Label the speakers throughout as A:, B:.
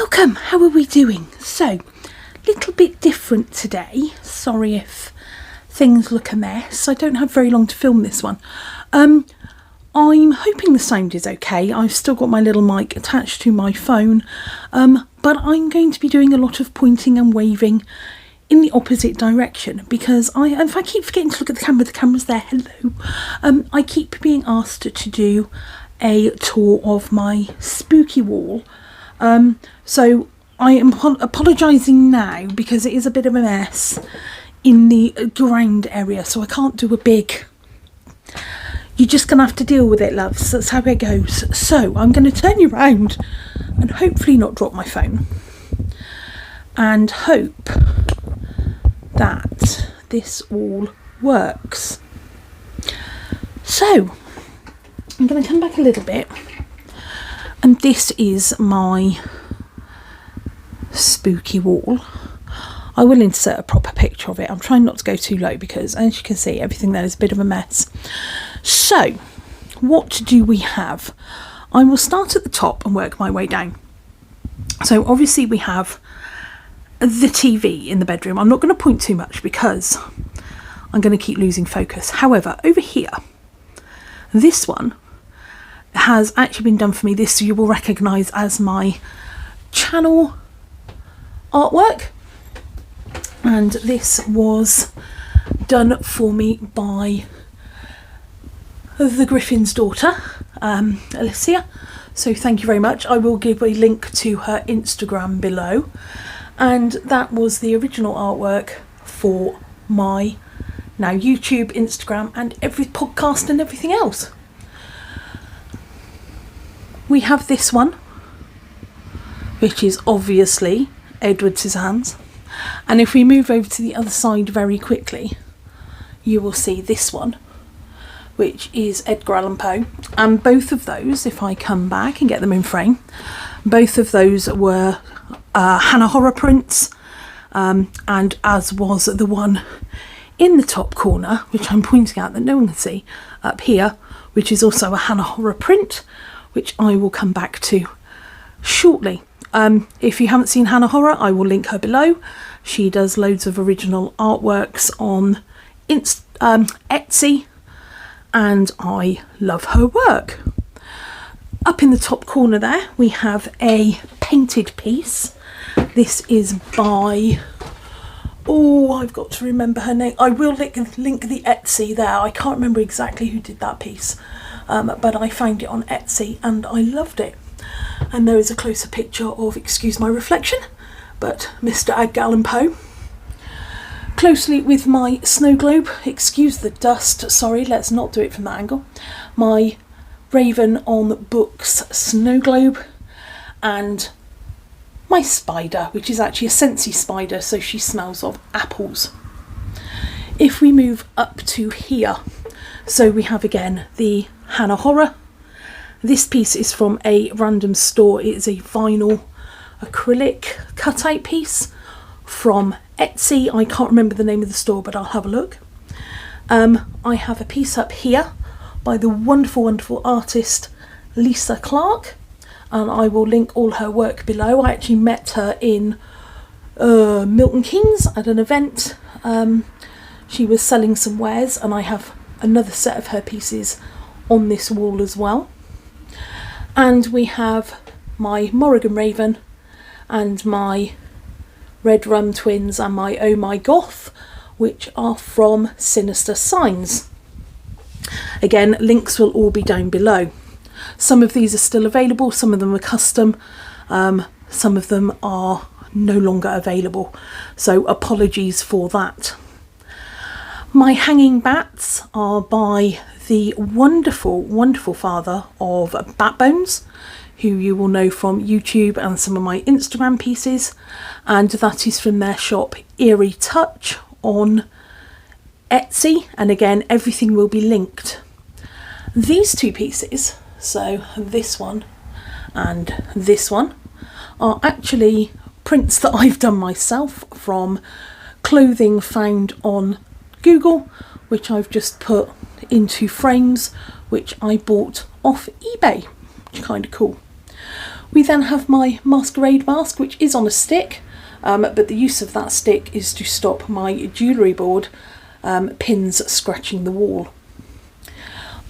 A: Welcome, how are we doing? So, little bit different today. Sorry if things look a mess. I don't have very long to film this one. I'm hoping the sound is okay. I've still got my little mic attached to my phone, but I'm going to be doing a lot of pointing and waving in the opposite direction because if I keep forgetting to look at the camera's there, hello. I keep being asked to do a tour of my spooky wall. So I am apologising now because it is a bit of a mess in the ground area, so I can't do a big... You're just going to have to deal with it, loves. That's how it goes. So I'm going to turn you around and hopefully not drop my phone. And hope that this all works. So I'm going to come back a little bit. And this is my spooky wall. I will insert a proper picture of it. I'm trying not to go too low because, as you can see, everything there is a bit of a mess. So, what do we have? I will start at the top and work my way down. So, obviously, we have the TV in the bedroom. I'm not going to point too much because I'm going to keep losing focus. However, over here, this one has actually been done for me. This you will recognise as my channel artwork, and this was done for me by the Griffin's daughter, Alicia, so thank you very much. I will give a link to her Instagram below, and that was the original artwork for my now YouTube, Instagram and every podcast and everything else. We have this one, which is obviously Edward Scissorhands. And if we move over to the other side very quickly, you will see this one, which is Edgar Allan Poe. And both of those, if I come back and get them in frame, both of those were Hannah horror prints, and as was the one in the top corner, which I'm pointing out that no one can see, up here, which is also a Hannah horror print, which I will come back to shortly. If you haven't seen Hannah Horror, I will link her below. She does loads of original artworks on Etsy, and I love her work. Up in the top corner there, we have a painted piece. This is by... Oh, I've got to remember her name. I will link the Etsy there. I can't remember exactly who did that piece. But I found it on Etsy and I loved it. And there is a closer picture of, excuse my reflection, but Mr. Edgar Allan Poe. Closely with my snow globe, excuse the dust, sorry, let's not do it from that angle. My Raven on Books snow globe, and my spider, which is actually a Scentsy spider, so she smells of apples. If we move up to here, so we have again the Hannah Horror. This piece is from a random store. It is a vinyl acrylic cutout piece from Etsy. I can't remember the name of the store, but I'll have a look. I have a piece up here by the wonderful, wonderful artist Lisa Clark, and I will link all her work below. I actually met her in Milton Keynes at an event. She was selling some wares, and I have another set of her pieces on this wall as well. And we have my Morrigan Raven and my Red Rum Twins and my Oh My Goth, which are from Sinister Signs. Again, links will all be down below. Some of these are still available, some of them are custom, some of them are no longer available, so apologies for that. My hanging bats are by the wonderful, wonderful father of Bat Bones, who you will know from YouTube and some of my Instagram pieces, and that is from their shop Eerie Touch on Etsy, and again everything will be linked. These two pieces, so this one and this one, are actually prints that I've done myself from clothing found on Google, which I've just put into frames, which I bought off eBay, which is kind of cool. We then have my masquerade mask, which is on a stick, but the use of that stick is to stop my jewellery board pins scratching the wall.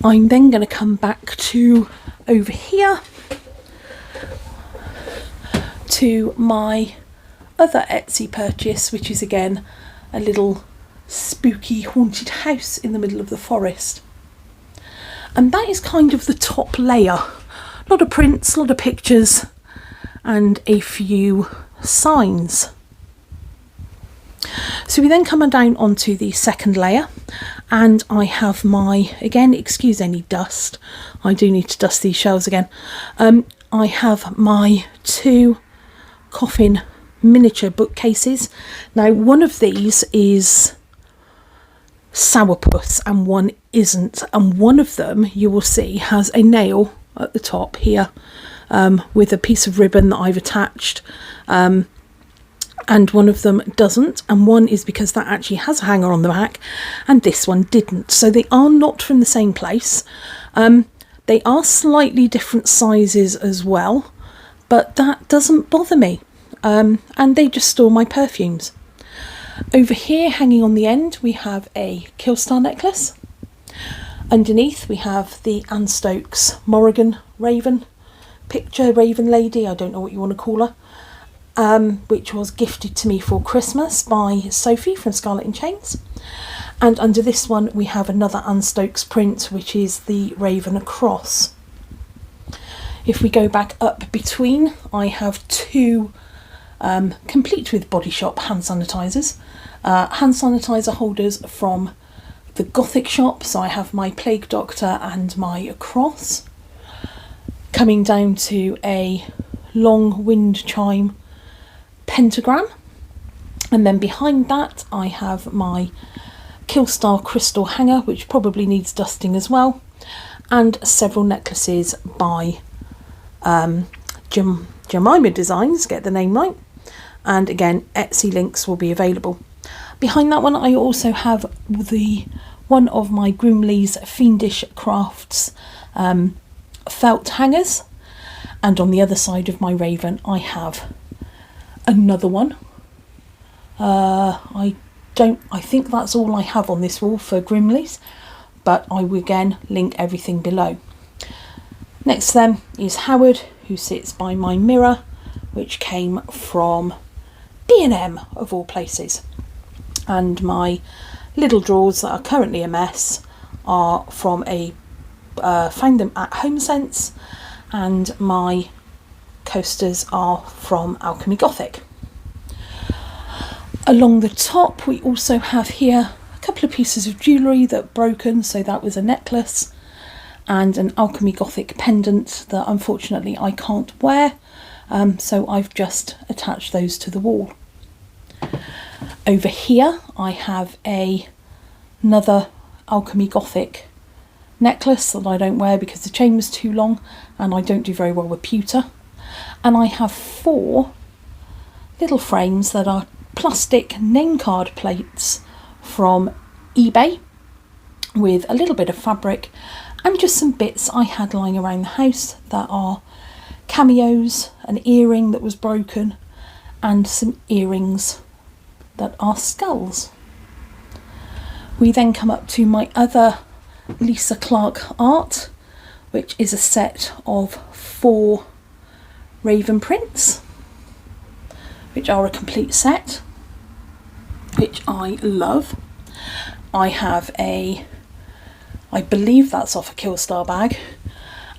A: I'm then going to come back to over here to my other Etsy purchase, which is again a little spooky haunted house in the middle of the forest. And that is kind of the top layer. A lot of prints, a lot of pictures, and a few signs. So we then come down onto the second layer, and I have my, again, excuse any dust, I do need to dust these shelves again. I have my 2 coffin miniature bookcases. Now one of these is sourpuss and one isn't, and one of them you will see has a nail at the top here, with a piece of ribbon that I've attached, and one of them doesn't, and one is because that actually has a hanger on the back and this one didn't. So they are not from the same place. They are slightly different sizes as well, but that doesn't bother me, and they just store my perfumes. Over here, hanging on the end, we have a Killstar necklace. Underneath we have the Anne Stokes Morrigan Raven picture, Raven lady, I don't know what you want to call her, which was gifted to me for Christmas by Sophie from Scarlet in Chains. And under this one we have another Anne Stokes print, which is the Raven Cross. If we go back up between, I have 2 complete with Body Shop hand sanitizers, hand sanitizer holders from the Gothic shop. So I have my Plague Doctor and my cross. Coming down to a long wind chime pentagram, and then behind that I have my Killstar crystal hanger, which probably needs dusting as well, and several necklaces by Jemimah Designs, get the name right, and again Etsy links will be available. Behind that one I also have one of my Grimley's Fiendish Crafts felt hangers, and on the other side of my Raven I have another one. I think that's all I have on this wall for Grimley's, but I will again link everything below. Next to them is Howard, who sits by my mirror, which came from B&M of all places, and my little drawers that are currently a mess are from found them at HomeSense, and my coasters are from Alchemy Gothic. Along the top we also have here a couple of pieces of jewellery that are broken, so that was a necklace and an Alchemy Gothic pendant that unfortunately I can't wear, so I've just attached those to the wall. Over here I have another Alchemy Gothic necklace that I don't wear because the chain was too long and I don't do very well with pewter, and I have 4 little frames that are plastic name card plates from eBay with a little bit of fabric and just some bits I had lying around the house that are cameos, an earring that was broken, and some earrings that are skulls. We then come up to my other Lisa Clark art, which is a set of 4 Raven prints, which are a complete set, which I love. I have I believe that's off a Killstar bag,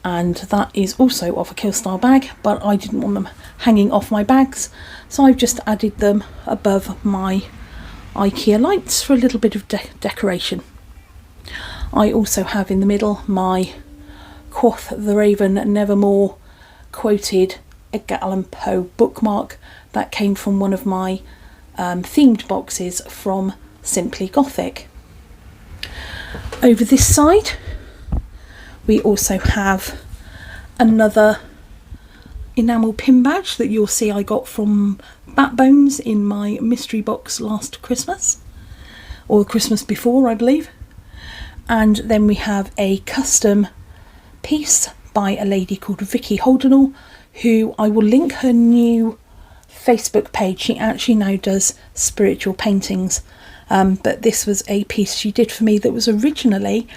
A: and that is also off a Killstar bag, but I didn't want them hanging off my bags, so I've just added them above my IKEA lights for a little bit of decoration. I also have in the middle my Quoth the Raven Nevermore quoted Edgar Allan Poe bookmark that came from one of my themed boxes from Simply Gothic. Over this side we also have another enamel pin badge that you'll see I got from Batbones in my mystery box last Christmas, or the Christmas before I believe. And then we have a custom piece by a lady called Vicke Holdenall, who I will link her new Facebook page. She actually now does spiritual paintings, but this was a piece she did for me that was originally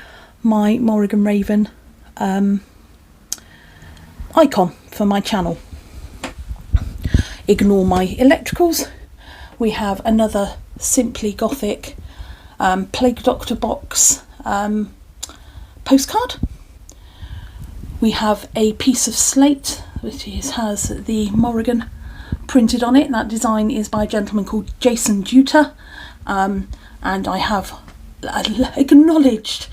A: my Morrigan Raven icon for my channel. Ignore my electricals. We have another Simply Gothic Plague Doctor box postcard. We have a piece of slate which has the Morrigan printed on it. That design is by a gentleman called Jason Duter, and I have acknowledged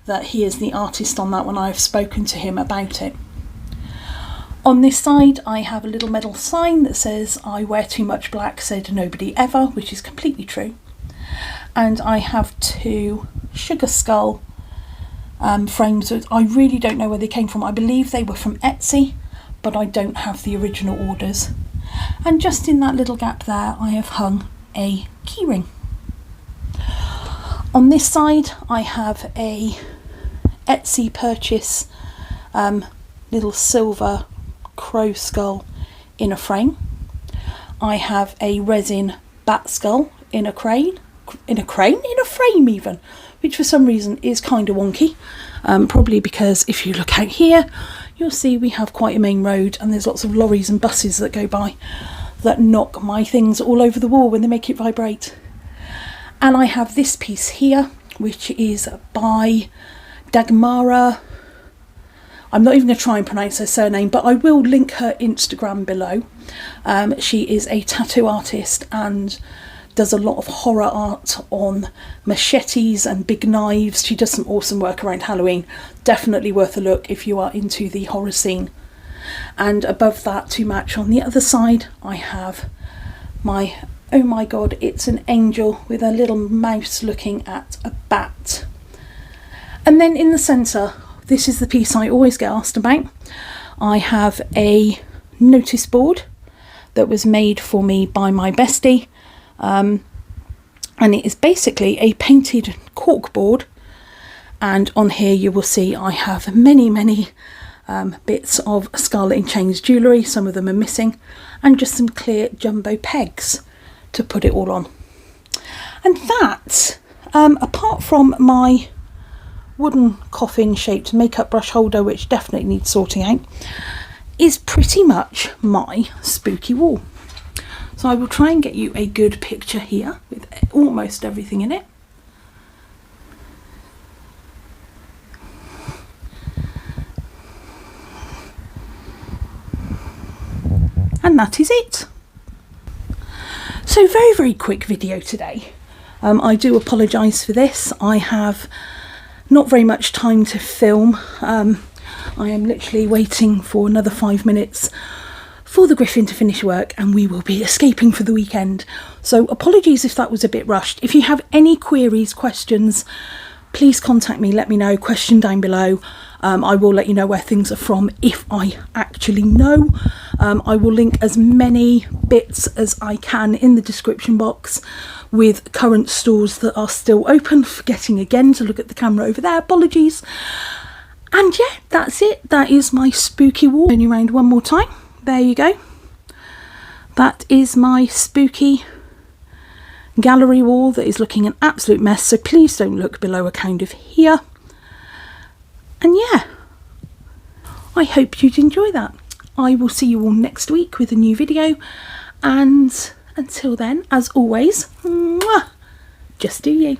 A: that he is the artist on that one. I've spoken to him about it. On this side I have a little metal sign that says, "I wear too much black, said nobody ever," which is completely true. And I have two sugar skull frames. I really don't know where they came from. I believe they were from Etsy, but I don't have the original orders. And just in that little gap there I have hung a keyring. On this side I have a Etsy purchase, little silver crow skull in a frame. I have a resin bat skull in a frame even, which for some reason is kind of wonky, probably because if you look out here you'll see we have quite a main road and there's lots of lorries and buses that go by that knock my things all over the wall when they make it vibrate. And I have this piece here which is by Dagmara. I'm not even going to try and pronounce her surname, but I will link her Instagram below. She is a tattoo artist and does a lot of horror art on machetes and big knives. She does some awesome work around Halloween. Definitely worth a look if you are into the horror scene. And above that, to match on the other side, I have my, oh my god, it's an angel with a little mouse looking at a bat. And then in the centre, this is the piece I always get asked about. I have a notice board that was made for me by my bestie, and it is basically a painted cork board, and on here you will see I have many bits of Scarlet in Chains jewellery. Some of them are missing, and just some clear jumbo pegs to put it all on. And that, apart from my wooden coffin shaped makeup brush holder, which definitely needs sorting out, is pretty much my spooky wall. So I will try and get you a good picture here with almost everything in it. And that is it. So very quick video today. I do apologise for this. I have not very much time to film. I am literally waiting for another 5 minutes for the Griffin to finish work and we will be escaping for the weekend. So apologies if that was a bit rushed. If you have any queries, questions, please contact me, let me know, question down below. I will let you know where things are from if I actually know. I will link as many bits as I can in the description box with current stores that are still open. Forgetting again to look at the camera over there, apologies. And yeah, that's it. That is my spooky wall. Turn you around one more time. There you go. That is my spooky gallery wall that is looking an absolute mess, so please don't look below account of here. And yeah, I hope you'd enjoy that. I will see you all next week with a new video, and until then, as always, mwah, just do you.